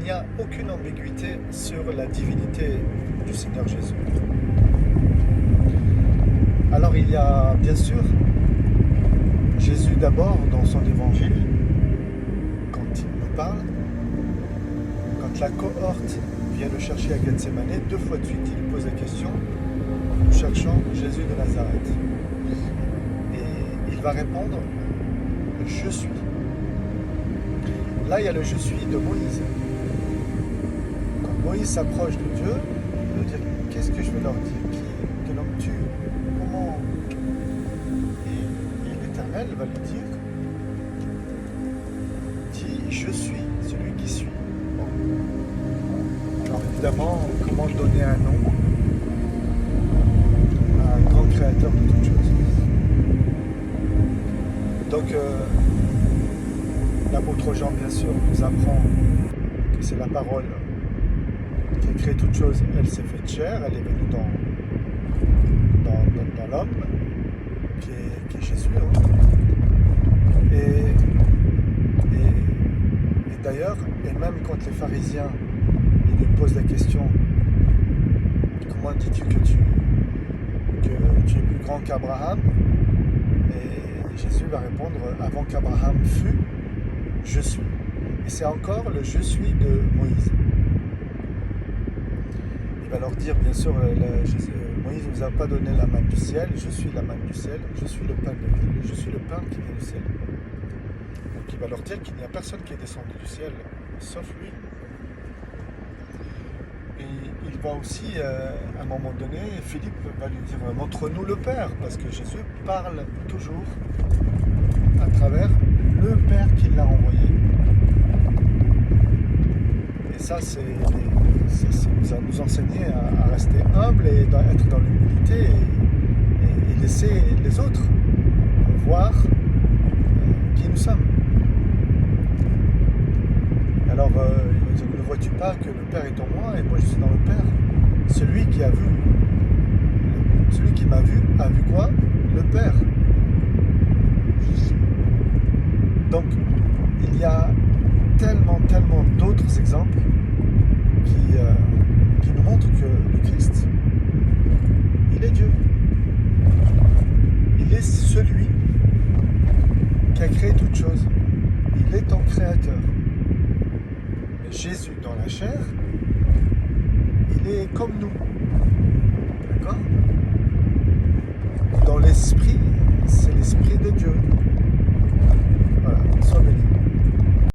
n'y a aucune ambiguïté sur la divinité du Seigneur Jésus. Alors il y a bien sûr Jésus d'abord dans son évangile, quand il nous parle, quand la cohorte vient le chercher à Gethsemane, 2 fois de suite il pose la question, nous cherchons Jésus de Nazareth. Et il va répondre, je suis. Là il y a le je suis de Moïse. Quand Moïse s'approche de Dieu, il veut dire, qu'est-ce que je vais leur dire? Quel homme tu? Comment? Et l'Éternel va lui dire, dis, je suis celui qui suis. Bon. Alors évidemment, comment donner un nom à un grand créateur de toutes choses? Donc, l'apôtre Jean, bien sûr, nous apprend que c'est la parole qui a créé toutes choses. Elle s'est faite chair, elle est venue dans l'homme, qui est Jésus. Hein. Et d'ailleurs, et même quand les pharisiens ils lui posent la question, comment dis-tu que tu es plus grand qu'Abraham? Et Jésus va répondre, avant qu'Abraham fût, je suis. Et c'est encore le je suis de Moïse. Il va leur dire, bien sûr, Moïse ne nous a pas donné la manne du ciel, je suis la manne du ciel, je suis le pain de vie, je suis le pain qui vient du ciel. Donc il va leur dire qu'il n'y a personne qui est descendu du ciel, sauf lui. Et il va aussi, à un moment donné, Philippe va lui dire, montre-nous le Père, parce que Jésus parle toujours à travers le Père qui l'a envoyé. Et ça, ça nous enseigner à rester humble et être dans l'humilité et laisser les autres voir qui nous sommes. Alors, il va dire, ne vois-tu pas que le Père est en moi et moi je suis dans le Père? Celui qui m'a vu a vu quoi? Le Père. Donc, il y a tellement d'autres exemples qui nous montrent que le Christ, il est Dieu. Il est celui qui a créé toutes choses. Il est ton créateur. Mais Jésus, dans la chair, il est comme nous. D'accord? Dans l'esprit, c'est l'esprit de Dieu. Voilà, sois béni.